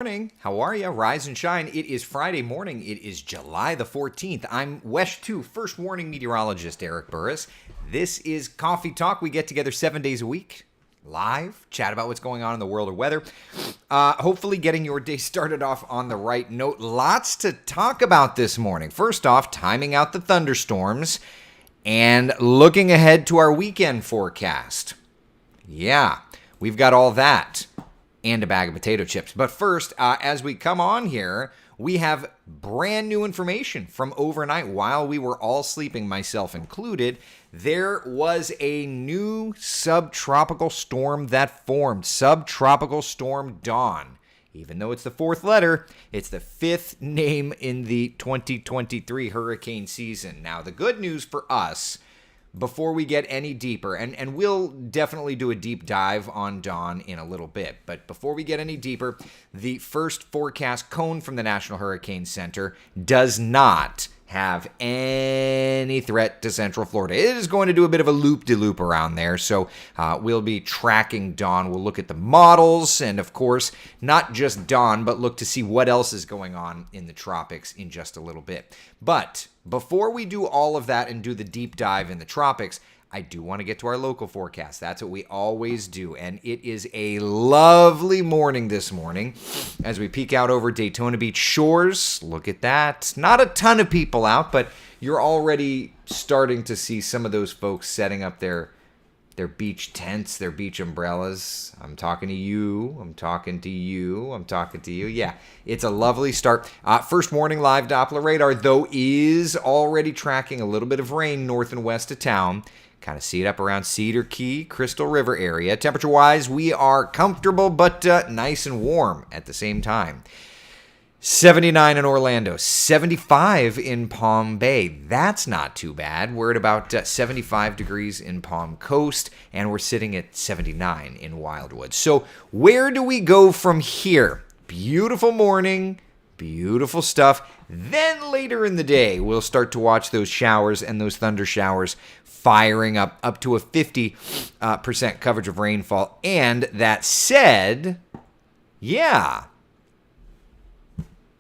Morning. How are you? Rise and shine. It is Friday morning. It is July the 14th. I'm WESH 2 First Warning Meteorologist Eric Burris. This is Coffee Talk. We get together 7 days a week, live, chat about what's going on in the world of weather. Hopefully getting your day started off on the right note. Lots to talk about this morning. First off, timing out the thunderstorms and looking ahead to our weekend forecast. Yeah, we've got all that. And a bag of potato chips. But first, as we come on here, we have brand new information from overnight while we were all sleeping, myself included. There was a new subtropical storm that formed, Subtropical Storm Dawn. Even though it's the fourth letter, it's the fifth name in the 2023 hurricane season. Now, the good news for us, before we get any deeper, and we'll definitely do a deep dive on Dawn in a little bit, but before we get any deeper, the first forecast cone from the National Hurricane Center does not have any threat to Central Florida. It is going to do a bit of a loop-de-loop around there, so we'll be tracking Dawn. We'll look at the models, and of course, not just Dawn, but look to see what else is going on in the tropics in just a little bit. But before we do all of that and do the deep dive in the tropics, I do want to get to our local forecast. That's what we always do. And it is a lovely morning this morning as we peek out over Daytona Beach shores. Look at that. Not a ton of people out, but you're already starting to see some of those folks setting up their beach tents, their beach umbrellas. I'm talking to you. I'm talking to you. I'm talking to you. Yeah, it's a lovely start. First warning, live Doppler radar, though, is already tracking a little bit of rain north and west of town. Kind of see it up around Cedar Key, Crystal River area. Temperature-wise, we are comfortable, but nice and warm at the same time. 79 in Orlando, 75 in Palm Bay. That's not too bad. We're at about 75 degrees in Palm Coast, and we're sitting at 79 in Wildwood. So where do we go from here? Beautiful morning, beautiful stuff. Then later in the day, we'll start to watch those showers and those thunder showers firing up to a 50% coverage of rainfall. And that said, yeah,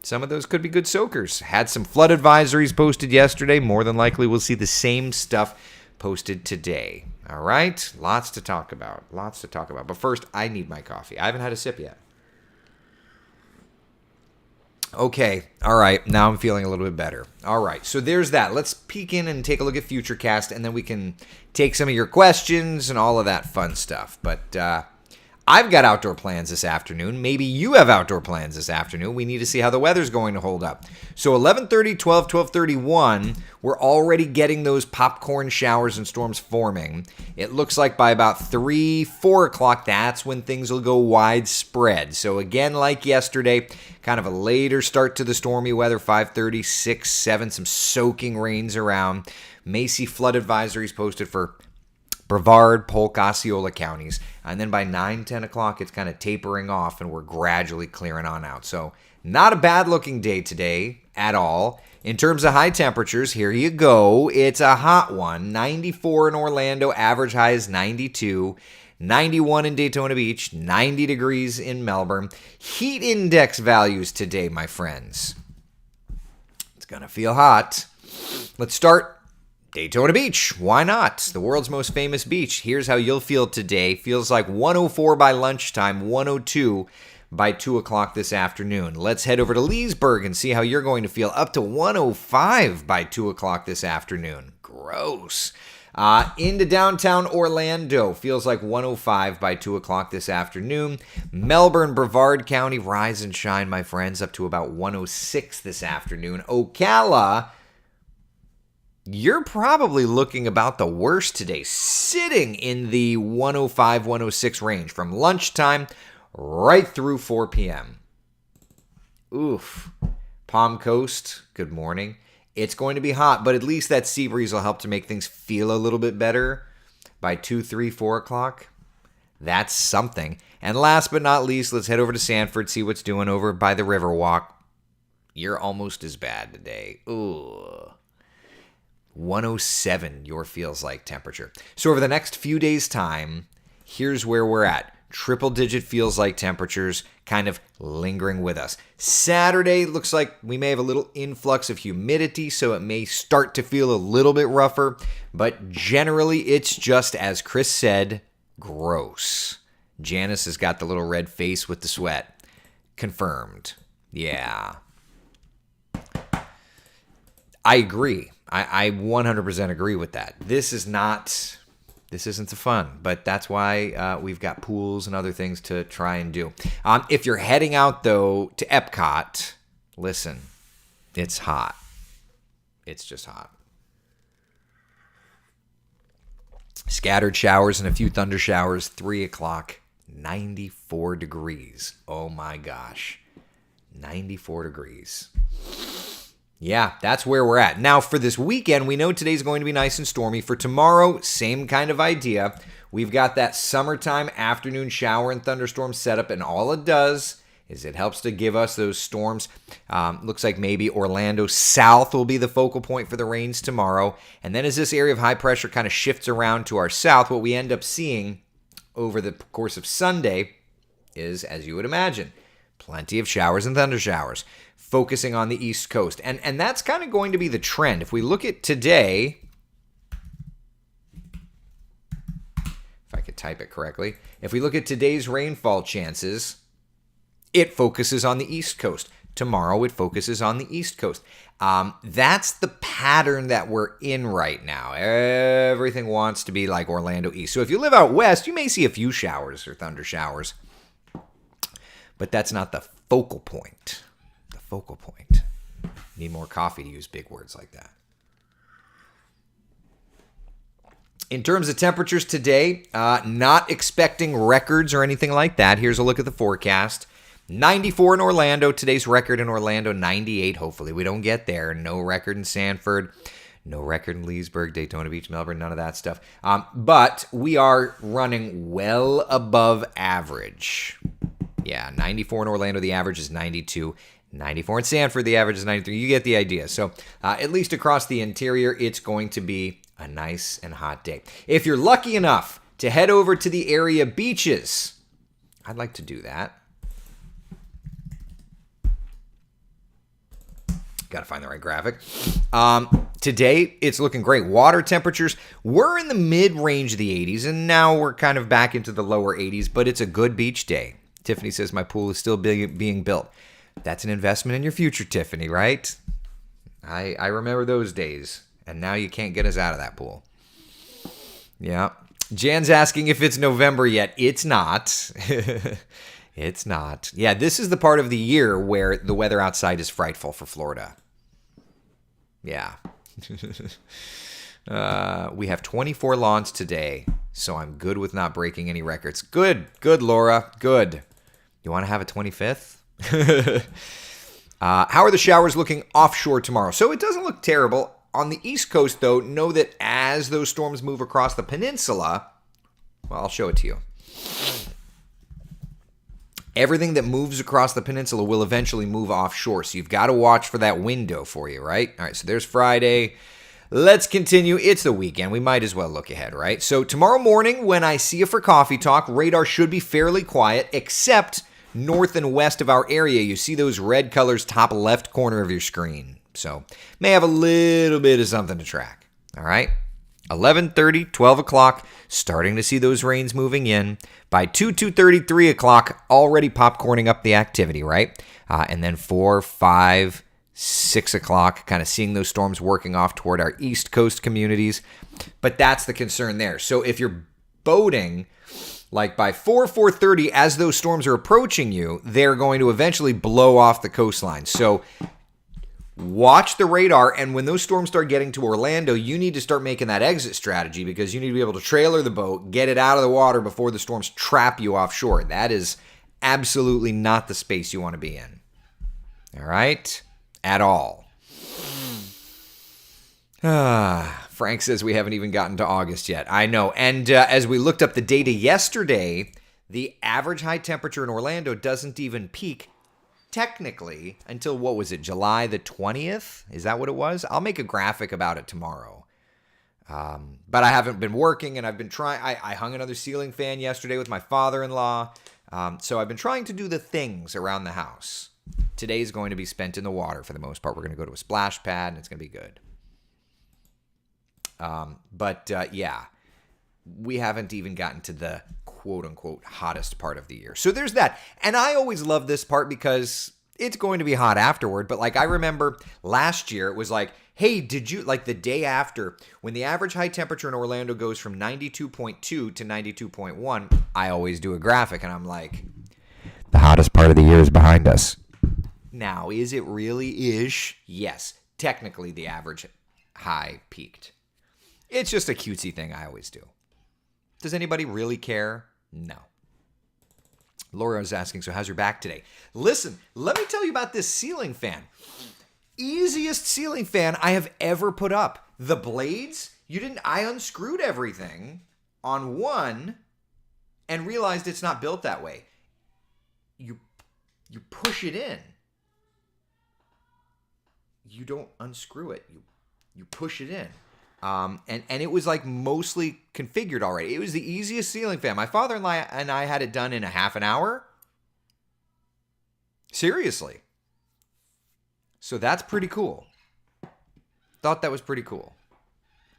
some of those could be good soakers. Had some flood advisories posted yesterday. More than likely, we'll see the same stuff posted today. All right? Lots to talk about. Lots to talk about. But first, I need my coffee. I haven't had a sip yet. Okay. All right. Now I'm feeling a little bit better. All right. So there's that. Let's peek in and take a look at Futurecast, and then we can take some of your questions and all of that fun stuff. But I've got outdoor plans this afternoon. Maybe you have outdoor plans this afternoon. We need to see how the weather's going to hold up. So 11:30, 12, 12:31, we're already getting those popcorn showers and storms forming. It looks like by about 3, 4 o'clock, that's when things will go widespread. So again, like yesterday, kind of a later start to the stormy weather, 5:30, 6, 7, some soaking rains around. May see flood advisories posted for Brevard, Polk, Osceola counties. And then by 9, 10 o'clock, it's kind of tapering off and we're gradually clearing on out. So not a bad looking day today at all. In terms of high temperatures, here you go. It's a hot one. 94 in Orlando, average high is 92. 91 in Daytona Beach, 90 degrees in Melbourne. Heat index values today, my friends. It's going to feel hot. Let's start Daytona Beach. Why not? The world's most famous beach. Here's how you'll feel today. Feels like 104 by lunchtime, 102 by 2 o'clock this afternoon. Let's head over to Leesburg and see how you're going to feel. Up to 105 by 2 o'clock this afternoon. Gross. Into downtown Orlando. Feels like 105 by 2 o'clock this afternoon. Melbourne, Brevard County, rise and shine, my friends, up to about 106 this afternoon. Ocala, you're probably looking about the worst today, sitting in the 105, 106 range from lunchtime right through 4 p.m. Oof. Palm Coast, good morning. It's going to be hot, but at least that sea breeze will help to make things feel a little bit better by 2, 3, 4 o'clock. That's something. And last but not least, let's head over to Sanford, see what's doing over by the Riverwalk. You're almost as bad today. Ooh. 107 your feels like temperature. So over the next few days' time, here's where we're at. triple-digit feels like temperatures kind of lingering with us. Saturday looks like we may have a little influx of humidity, so it may start to feel a little bit rougher, but generally it's just, as Chris said, gross. Janice has got the little red face with the sweat. Confirmed. Yeah. I agree. I 100% agree with that. This isn't the fun, but that's why we've got pools and other things to try and do. If you're heading out, though, to Epcot, listen, it's hot. It's just hot. Scattered showers and a few thunder showers, 3 o'clock, 94 degrees. Oh my gosh, 94 degrees. Yeah, that's where we're at. Now, for this weekend, we know today's going to be nice and stormy. For tomorrow, same kind of idea. We've got that summertime afternoon shower and thunderstorm setup, and all it does is it helps to give us those storms. Looks like maybe Orlando south will be the focal point for the rains tomorrow. And then as this area of high pressure kind of shifts around to our south, what we end up seeing over the course of Sunday is, as you would imagine, plenty of showers and thunder showers, focusing on the East Coast. And that's kind of going to be the trend. If we look at today, if I could type it correctly, if we look at today's rainfall chances, it focuses on the East Coast. Tomorrow, it focuses on the East Coast. That's the pattern that we're in right now. Everything wants to be like Orlando East. So if you live out west, you may see a few showers or thunder showers, but that's not the focal point. The focal point. Need more coffee to use big words like that. In terms of temperatures today, not expecting records or anything like that. Here's a look at the forecast. 94 in Orlando. Today's record in Orlando, 98. Hopefully we don't get there. No record in Sanford. No record in Leesburg, Daytona Beach, Melbourne, none of that stuff. But we are running well above average. Yeah, 94 in Orlando, the average is 92. 94 in Sanford, the average is 93. You get the idea. So at least across the interior, it's going to be a nice and hot day. If you're lucky enough to head over to the area beaches, I'd like to do that. Got to find the right graphic. Today, it's looking great. Water temperatures, we're in the mid-range of the 80s, and now we're kind of back into the lower 80s, but it's a good beach day. Tiffany says my pool is still being built. That's an investment in your future, Tiffany, right? I remember those days, and now you can't get us out of that pool. Yeah. Jan's asking if it's November yet. It's not. It's not. Yeah, this is the part of the year where the weather outside is frightful for Florida. Yeah. We have 24 lawns today, so I'm good with not breaking any records. Good, Laura, good. You want to have a 25th? How are the showers looking offshore tomorrow? So it doesn't look terrible. On the East Coast, though, know that as those storms move across the peninsula, well, I'll show it to you. Everything that moves across the peninsula will eventually move offshore. So you've got to watch for that window for you, right? All right, so there's Friday. Let's continue. It's the weekend. We might as well look ahead, right? So tomorrow morning, when I see you for Coffee Talk, radar should be fairly quiet, except north and west of our area. You see those red colors top left corner of your screen. So may have a little bit of something to track. All right? 11:30, 12 o'clock, starting to see those rains moving in. By 2:30, 3 o'clock, already popcorning up the activity, right? And then 4, 5, 6 o'clock, kind of seeing those storms working off toward our East Coast communities. But that's the concern there. So if you're boating, like by 4:30, as those storms are approaching you, they're going to eventually blow off the coastline. So watch the radar, and when those storms start getting to Orlando, you need to start making that exit strategy because you need to be able to trailer the boat, get it out of the water before the storms trap you offshore. That is absolutely not the space you want to be in. All right? At all. Frank says we haven't even gotten to August yet. I know. And as we looked up the data yesterday, the average high temperature in Orlando doesn't even peak technically until, what was it, July the 20th? Is that what it was? I'll make a graphic about it tomorrow. But I haven't been working, and I've been trying. I hung another ceiling fan yesterday with my father-in-law. So I've been trying to do the things around the house. Today's going to be spent in the water for the most part. We're going to go to a splash pad, and it's going to be good. Yeah, we haven't even gotten to the quote-unquote hottest part of the year. So there's that. And I always love this part because it's going to be hot afterward. But like I remember last year, it was like, hey, did you, like the day after, when the average high temperature in Orlando goes from 92.2 to 92.1, I always do a graphic, and I'm like, the hottest part of the year is behind us. Now, is it really ish? Yes. Technically, the average high peaked. It's just a cutesy thing I always do. Does anybody really care? No. Laura is asking, so how's your back today? Listen, let me tell you about this ceiling fan. Easiest ceiling fan I have ever put up. The blades, I unscrewed everything on one and realized it's not built that way. You push it in. You don't unscrew it. You push it in. And it was like mostly configured already. It was the easiest ceiling fan. My father-in-law and I had it done in a half an hour. Seriously. So that's pretty cool. Thought that was pretty cool.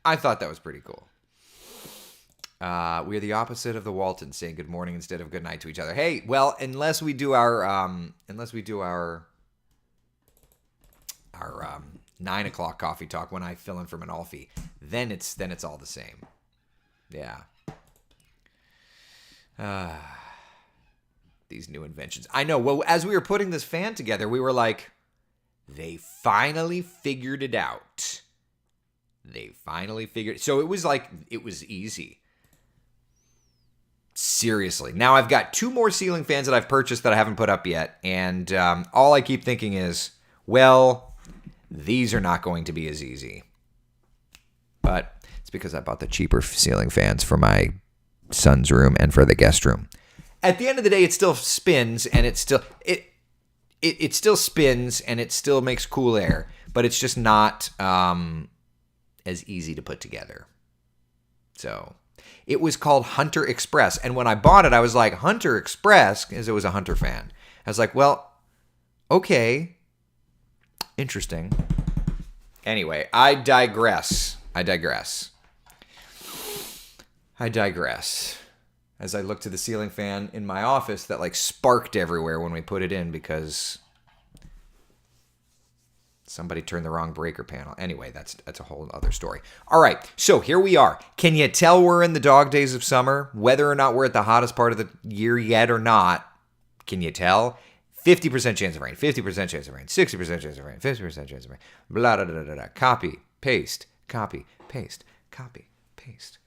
I thought that was pretty cool. We're the opposite of the Waltons, saying good morning instead of good night to each other. Hey, well, unless we do our 9 o'clock coffee talk when I fill in for Manolfi, then it's all the same. Yeah. These new inventions. I know. Well, as we were putting this fan together, we were like, they finally figured it out. So it was easy. Seriously. Now I've got 2 more ceiling fans that I've purchased that I haven't put up yet. And all I keep thinking is, well, these are not going to be as easy. But it's because I bought the cheaper ceiling fans for my son's room and for the guest room. At the end of the day, it still spins, and it still spins, and it still makes cool air, but it's just not as easy to put together. So it was called Hunter Express, and when I bought it, I was like, Hunter Express, because it was a Hunter fan. I was like, well, okay, interesting. Anyway, I digress. As I look to the ceiling fan in my office that like sparked everywhere when we put it in because somebody turned the wrong breaker panel. Anyway, that's a whole other story. All right, so here we are. Can you tell we're in the dog days of summer? Whether or not we're at the hottest part of the year yet or not, can you tell? 50% chance of rain, 50% chance of rain, 60% chance of rain, 50% chance of rain, blah, blah, blah, blah, blah. Copy, paste, copy, paste, copy, paste.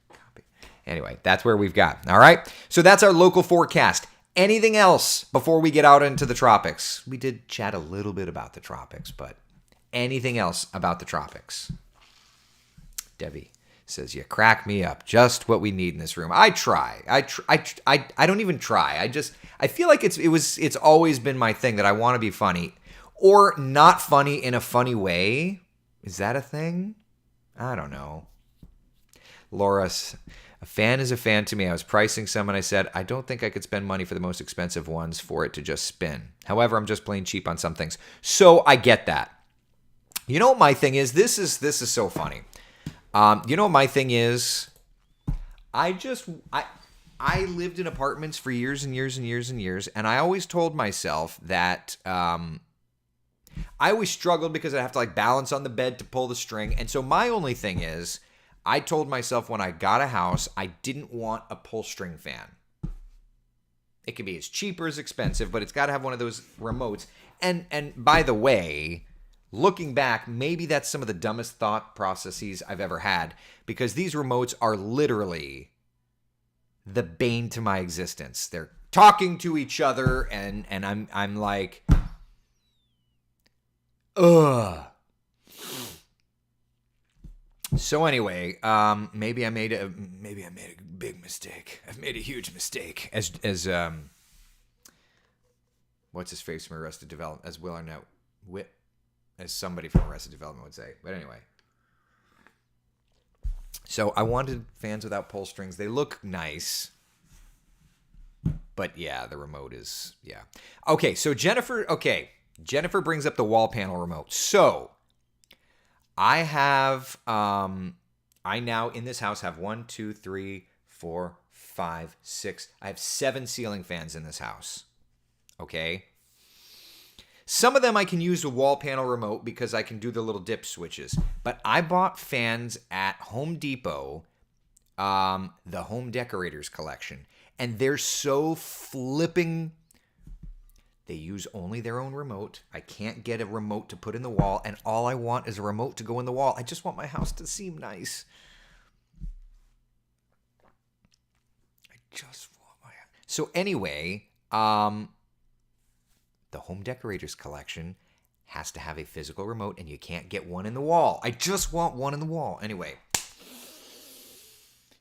Anyway, that's where we've got. All right. So that's our local forecast. Anything else before we get out into the tropics? We did chat a little bit about the tropics, but anything else about the tropics? Debbie says, you crack me up. Just what we need in this room. I try. I don't even try. I feel like it's always been my thing that I want to be funny or not funny in a funny way. Is that a thing? I don't know. Laura's, a fan is a fan to me. I was pricing some and I said, I don't think I could spend money for the most expensive ones for it to just spin. However, I'm just plain cheap on some things. So I get that. You know what my thing is? This is so funny. You know what my thing is? I lived in apartments for years and years and years and years, and I always told myself that I always struggled because I'd have to like balance on the bed to pull the string. And so my only thing is, I told myself when I got a house, I didn't want a pull string fan. It can be as cheap or as expensive, but it's got to have one of those remotes. And by the way, looking back, maybe that's some of the dumbest thought processes I've ever had, because these remotes are literally the bane to my existence. They're talking to each other, and I'm like, ugh. So anyway, maybe I made a big mistake. I've made a huge mistake. As what's his face from Arrested Development, as Will Arnett, as somebody from Arrested Development would say. But anyway, So I wanted fans without pull strings. They look nice. But yeah, the remote is, yeah. Okay, so Jennifer brings up the wall panel remote. So I have, I now in this house have 1, 2, 3, 4, 5, 6. I have 7 ceiling fans in this house. Okay. Some of them I can use the wall panel remote because I can do the little dip switches. But I bought fans at Home Depot, the Home Decorators collection. And they're so flipping. They use only their own remote. I can't get a remote to put in the wall. And all I want is a remote to go in the wall. I just want my house to seem nice. So anyway, the Home Decorators collection has to have a physical remote, and you can't get one in the wall. I just want one in the wall. Anyway.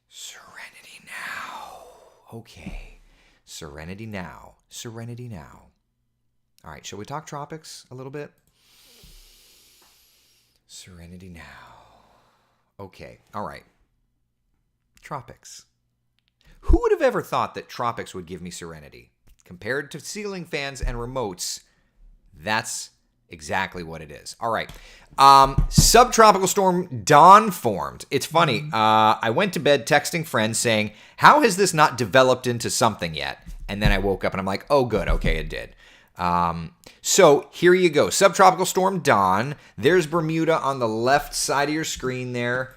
Serenity now. Okay. Serenity now. Serenity now. All right, shall we talk tropics a little bit? Serenity now. Okay, all right. Tropics. Who would have ever thought that tropics would give me serenity? Compared to ceiling fans and remotes, that's exactly what it is. All right. Subtropical storm Dawn formed. It's funny. I went to bed texting friends saying, how has this not developed into something yet? And then I woke up and I'm like, oh, good. Okay, it did. So here you go. Subtropical storm Dawn. There's Bermuda on the left side of your screen there.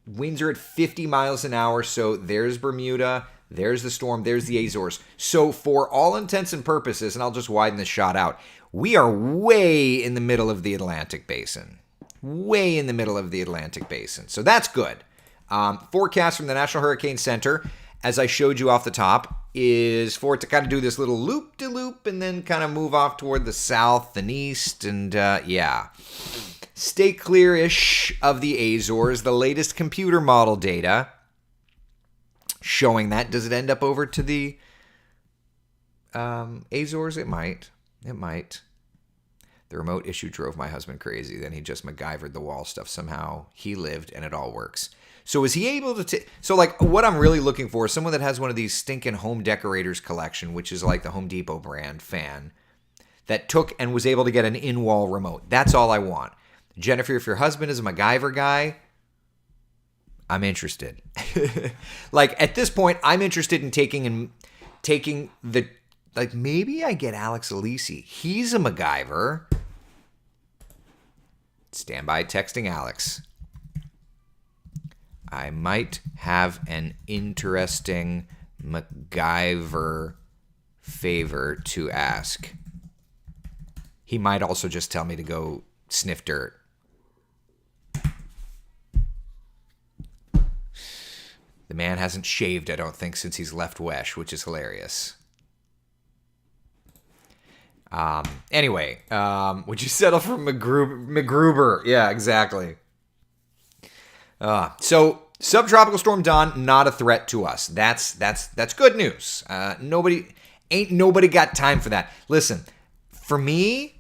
Winds are at 50 miles an hour. So there's Bermuda. There's the storm. There's the Azores. So for all intents and purposes, and I'll just widen this shot out, we are way in the middle of the Atlantic Basin. Way in the middle of the Atlantic Basin. So that's good. Forecast from the National Hurricane Center, as I showed you off the top, is for it to kind of do this little loop-de-loop and then kind of move off toward the south and east. And yeah. Stay clear-ish of the Azores. The latest computer model data showing that. Does it end up over to the Azores? It might. It might. The remote issue drove my husband crazy. Then he just MacGyvered the wall stuff. Somehow he lived and it all works. So is he able to so like what I'm really looking for is someone that has one of these stinking Home Decorators collection, which is like the Home Depot brand fan, that took and was able to get an in-wall remote. That's all I want. Jennifer, if your husband is a MacGyver guy, I'm interested. Like at this point, I'm interested in taking the, like maybe I get Alex Alisi. He's a MacGyver. Stand by texting Alex. I might have an interesting MacGyver favor to ask. He might also just tell me to go sniff dirt. The man hasn't shaved, I don't think, since he's left Wesh, which is hilarious. Anyway, would you settle for MacGruber? Yeah, exactly. So subtropical storm Dawn, not a threat to us. That's good news. Nobody got time for that. Listen, for me,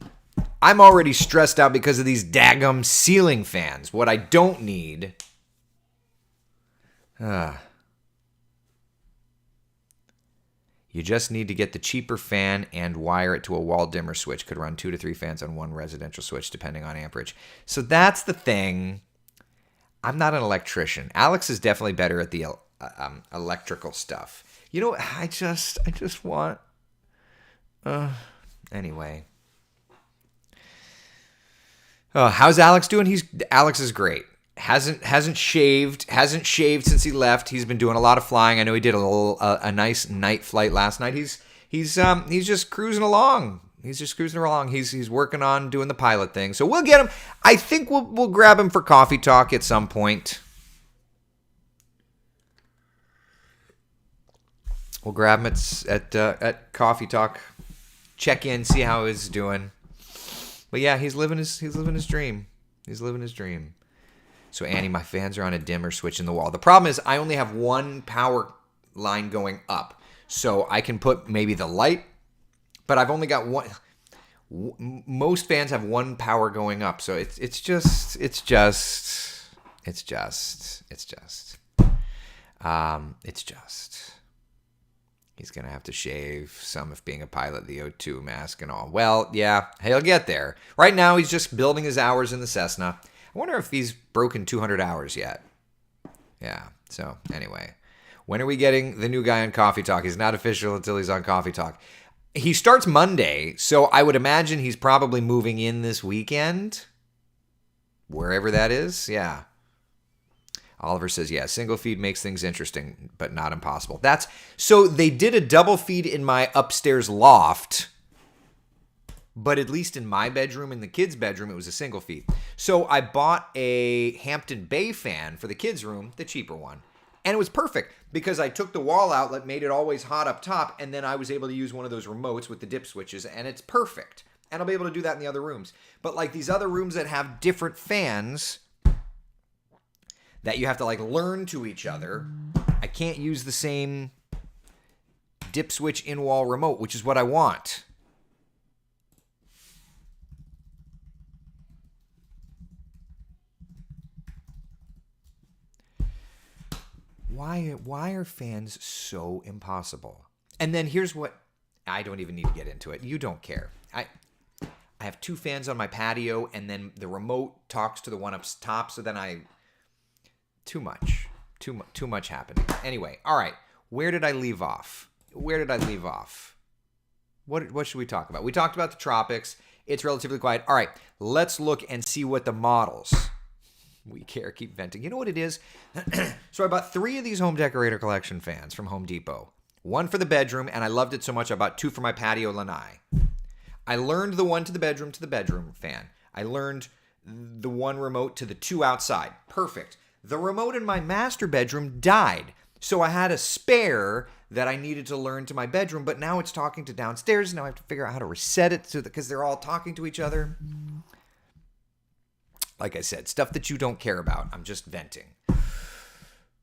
I'm already stressed out because of these daggum ceiling fans. What I don't need. You just need to get the cheaper fan and wire it to a wall dimmer switch. Could run 2 to 3 fans on one residential switch, depending on amperage. So that's the thing. I'm not an electrician. Alex is definitely better at the electrical stuff. You know, I just want. Anyway. How's Alex doing? Alex is great. Hasn't shaved since he left. He's been doing a lot of flying. I know he did a nice night flight last night. He's just cruising along. He's working on doing the pilot thing. So we'll get him. I think we'll grab him for coffee talk at some point. We'll grab him at coffee talk. Check in, see how he's doing. But yeah, he's living his dream. He's living his dream. So Annie, my fans are on a dimmer switch in the wall. The problem is I only have one power line going up. So I can put maybe the light, but I've only got one. Most fans have one power going up. So it's just It's just. He's going to have to shave some of being a pilot, the O2 mask and all. Well, yeah, he'll get there. Right now, he's just building his hours in the Cessna. I wonder if he's broken 200 hours yet. Yeah, so anyway. When are we getting the new guy on Coffee Talk? He's not official until he's on Coffee Talk. He starts Monday, so I would imagine he's probably moving in this weekend. Wherever that is, yeah. Oliver says, yeah, single feed makes things interesting, but not impossible. So they did a double feed in my upstairs loft, but at least in my bedroom, in the kids' bedroom, it was a single feed. So I bought a Hampton Bay fan for the kids' room, the cheaper one. And it was perfect because I took the wall outlet, made it always hot up top, and then I was able to use one of those remotes with the dip switches, and it's perfect. And I'll be able to do that in the other rooms. But like these other rooms that have different fans that you have to like learn to each other, I can't use the same dip switch in-wall remote, which is what I want. Why are fans so impossible? And then here's what, I don't even need to get into it. You don't care. I have two fans on my patio, and then the remote talks to the one up top, so then too much happening. Anyway, all right. Where did I leave off? What should we talk about? We talked about the tropics. It's relatively quiet. All right. Let's look and see what the models. We care. Keep venting. You know what it is? So I bought 3 of these Home Decorator Collection fans from Home Depot. One for the bedroom, and I loved it so much I bought 2 for my patio lanai. I learned the one to the bedroom fan. I learned the one remote to the 2 outside. Perfect. The remote in my master bedroom died. So I had a spare that I needed to learn to my bedroom, but now it's talking to downstairs. Now I have to figure out how to reset it because they're all talking to each other. Like I said, stuff that you don't care about. I'm just venting.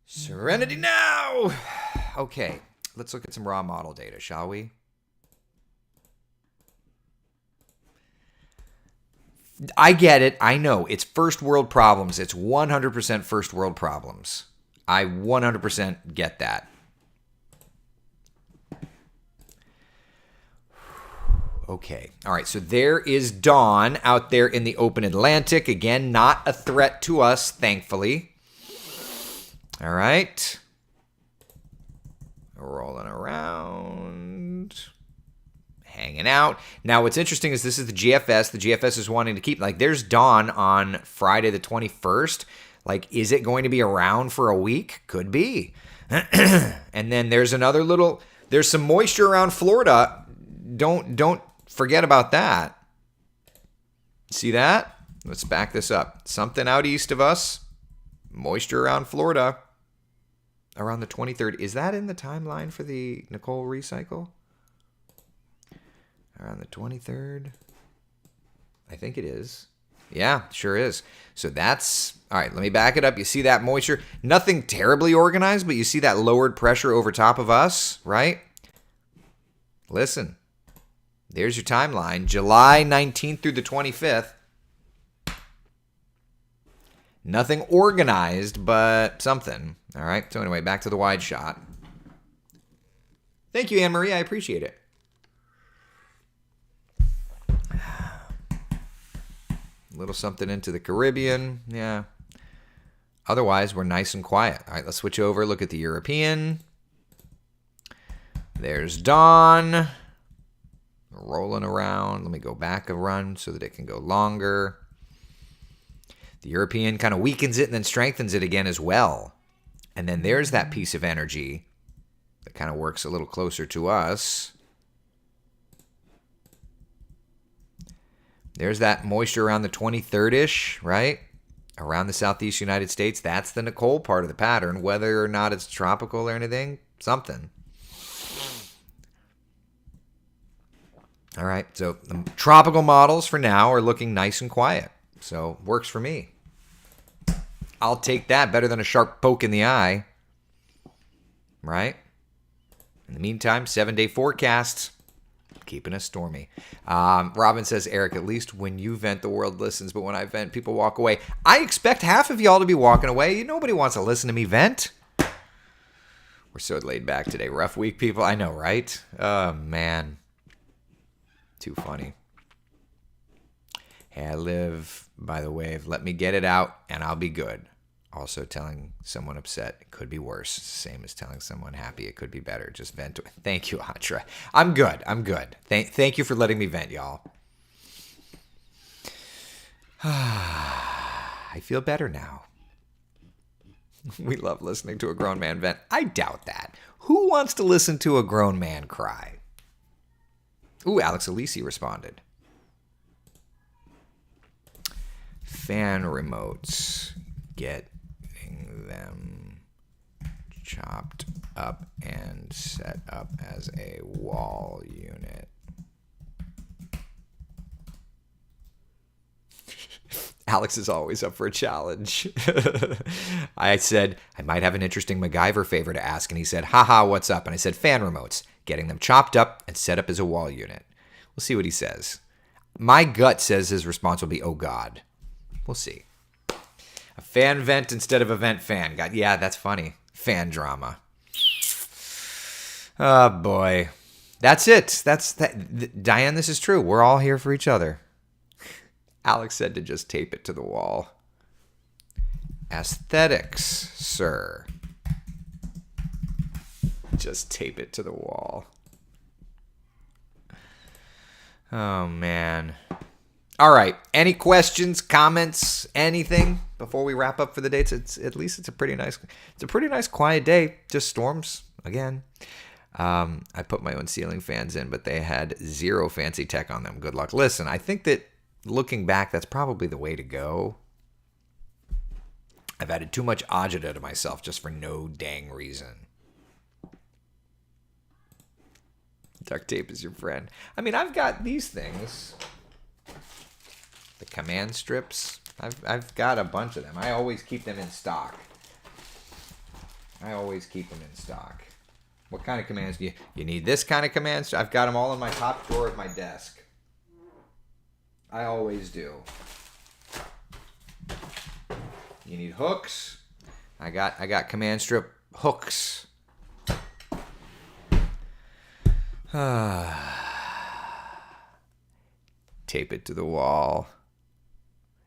Serenity now! Okay, let's look at some raw model data, shall we? I get it. I know. It's first world problems. It's 100% first world problems. I 100% get that. Okay. All right. So there is Dawn out there in the open Atlantic. Again, not a threat to us, thankfully. All right. Rolling around. Hanging out. Now, what's interesting is this is the GFS. The GFS is wanting to keep, like, there's Dawn on Friday the 21st. Like, is it going to be around for a week? Could be. And then there's there's some moisture around Florida. Don't forget about that. See that? Let's back this up. Something out east of us. Moisture around Florida. Around the 23rd. Is that in the timeline for the Nicole recycle? Around the 23rd? I think it is. Yeah, sure is. So that's... All right, let me back it up. You see that moisture? Nothing terribly organized, but you see that lowered pressure over top of us, right? Listen. There's your timeline. July 19th through the 25th. Nothing organized, but something. All right, so anyway, back to the wide shot. Thank you, Anne-Marie. I appreciate it. Little something into the Caribbean. Yeah. Otherwise, we're nice and quiet. All right, let's switch over. Look at the European. There's Dawn. Rolling around. Let me go back a run so that it can go longer. The European kind of weakens it and then strengthens it again as well. And then there's that piece of energy that kind of works a little closer to us. There's that moisture around the 23rd-ish, right? Around the southeast United States. That's the Nicole part of the pattern. Whether or not it's tropical or anything, something. All right, so the tropical models for now are looking nice and quiet. So works for me. I'll take that better than a sharp poke in the eye. Right? In the meantime, 7-day forecasts. Keeping us stormy. Robin says, Eric, at least when you vent, the world listens, but when I vent, people walk away. I expect half of y'all to be walking away. Nobody wants to listen to me vent. We're so laid back today. Rough week, people. I know, right? Oh, man. Too funny. Hey, I live by the wave. Let me get it out, and I'll be good. Also, telling someone upset, it could be worse. Same as telling someone happy, it could be better. Just vent. Thank you, Atra. I'm good. Thank you for letting me vent, y'all. I feel better now. We love listening to a grown man vent. I doubt that. Who wants to listen to a grown man cry? Ooh, Alex Alisi responded. Fan remotes. Getting them chopped up and set up as a wall unit. Alex is always up for a challenge. I said, I might have an interesting MacGyver favor to ask. And he said, haha, what's up? And I said, fan remotes. Getting them chopped up and set up as a wall unit. We'll see what he says. My gut says his response will be, oh, God. We'll see. A fan vent instead of a vent fan. God, yeah, that's funny. Fan drama. Oh, boy. That's it. Diane, this is true. We're all here for each other. Alex said to just tape it to the wall. Aesthetics, sir. Just tape it to the wall. Oh, man. All right. Any questions, comments, anything before we wrap up for the day? It's a pretty nice quiet day. Just storms again. I put my own ceiling fans in, but they had zero fancy tech on them. Good luck. Listen, I think that looking back, that's probably the way to go. I've added too much agita to myself just for no dang reason. Duct tape is your friend. I mean, I've got these things. The command strips. I've got a bunch of them. I always keep them in stock. What kind of commands do you need? This kind of commands? I've got them all in my top drawer of my desk. I always do. You need hooks? I got command strip hooks. Tape it to the wall.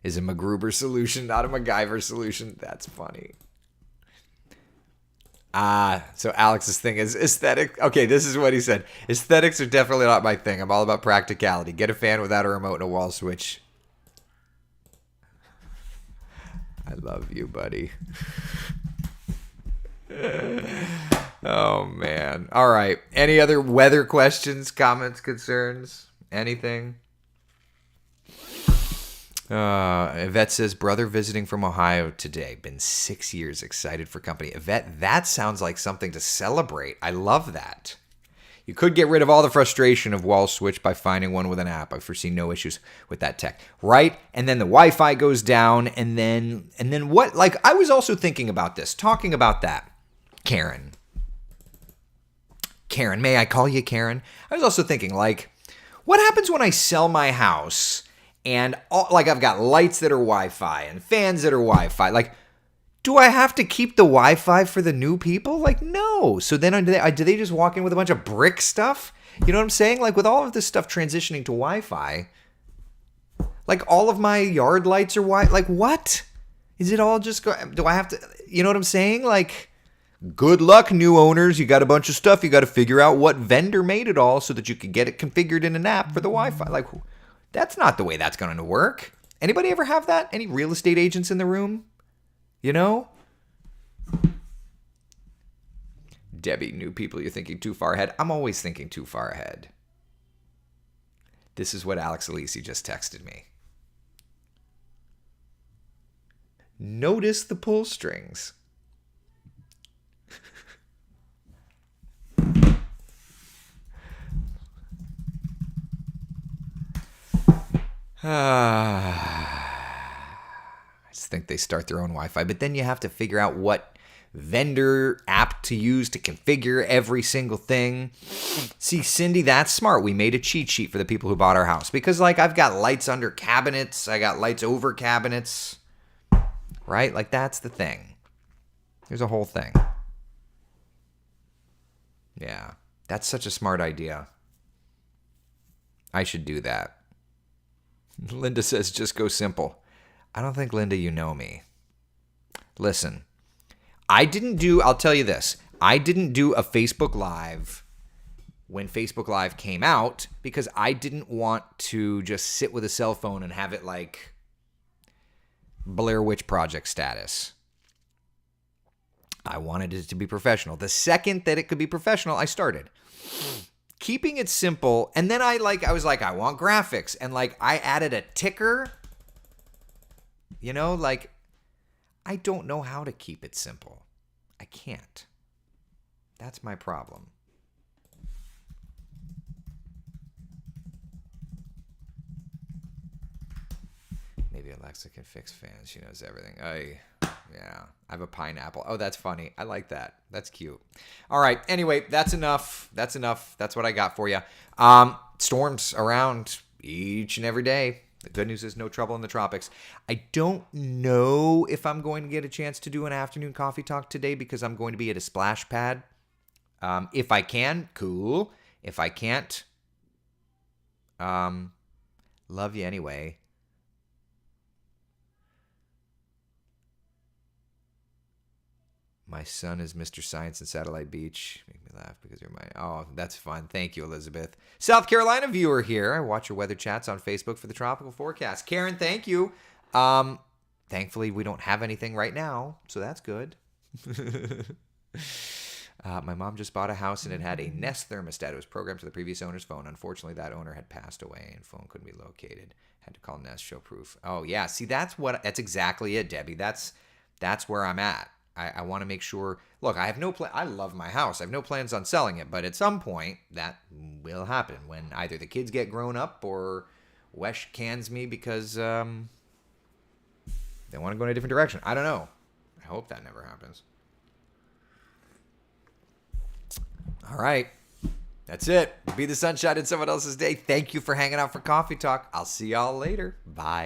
Is a MacGruber solution, not a MacGyver solution. That's funny. So Alex's thing is aesthetic. Okay, this is what he said. Aesthetics are definitely not my thing. I'm all about practicality. Get a fan without a remote and a wall switch. I love you, buddy. Oh, man. All right. Any other weather questions, comments, concerns? Anything? Yvette says, brother visiting from Ohio today. Been 6 years. Excited for company. Yvette, that sounds like something to celebrate. I love that. You could get rid of all the frustration of wall switch by finding one with an app. I foresee no issues with that tech. Right? And then the Wi-Fi goes down. And then what? Like, I was also thinking about this. Talking about that. Karen, may I call you Karen? I was also thinking, like, what happens when I sell my house and I've got lights that are Wi-Fi and fans that are Wi-Fi? Like, do I have to keep the Wi-Fi for the new people? Like, no. So then do they just walk in with a bunch of brick stuff? You know what I'm saying? Like, with all of this stuff transitioning to Wi-Fi, like, all of my yard lights are like, what? Is it all just do I have to, you know what I'm saying? Like, good luck, new owners. You got a bunch of stuff. You got to figure out what vendor made it all so that you can get it configured in an app for the Wi-Fi. Like, that's not the way that's going to work. Anybody ever have that? Any real estate agents in the room? You know? Debbie, new people, you're thinking too far ahead. I'm always thinking too far ahead. This is what Alex Alisi just texted me. Notice the pull strings. I just think they start their own Wi-Fi, but then you have to figure out what vendor app to use to configure every single thing. See, Cindy, that's smart. We made a cheat sheet for the people who bought our house because, like, I've got lights under cabinets. I got lights over cabinets, right? Like, that's the thing. There's a whole thing. Yeah, that's such a smart idea. I should do that. Linda says, just go simple. I don't think, Linda, you know me. Listen, I'll tell you this. I didn't do a Facebook Live when Facebook Live came out because I didn't want to just sit with a cell phone and have it like Blair Witch Project status. I wanted it to be professional. The second that it could be professional, I started. Keeping it simple, and then I was like, I want graphics, and like I added a ticker. You know, like I don't know how to keep it simple. I can't. That's my problem. Maybe Alexa can fix fans. She knows everything. Yeah. I have a pineapple. Oh, that's funny. I like that. That's cute. All right. Anyway, that's enough. That's what I got for you. Storms around each and every day. The good news is no trouble in the tropics. I don't know if I'm going to get a chance to do an afternoon coffee talk today because I'm going to be at a splash pad. If I can, cool. If I can't, love you anyway. My son is Mr. Science in Satellite Beach. Make me laugh because you're mine. Oh, that's fun. Thank you, Elizabeth. South Carolina viewer here. I watch your weather chats on Facebook for the tropical forecast. Karen, thank you. Thankfully, we don't have anything right now, so that's good. My mom just bought a house and it had a Nest thermostat. It was programmed to the previous owner's phone. Unfortunately, that owner had passed away and phone couldn't be located. Had to call Nest, show proof. Oh, yeah. See, that's exactly it, Debbie. That's where I'm at. I want to make sure. Look, I have no plan. I love my house. I have no plans on selling it, but at some point that will happen when either the kids get grown up or Wesh cans me because they want to go in a different direction. I don't know. I hope that never happens. All right. That's it. Be the sunshine in someone else's day. Thank you for hanging out for Coffee Talk. I'll see y'all later. Bye.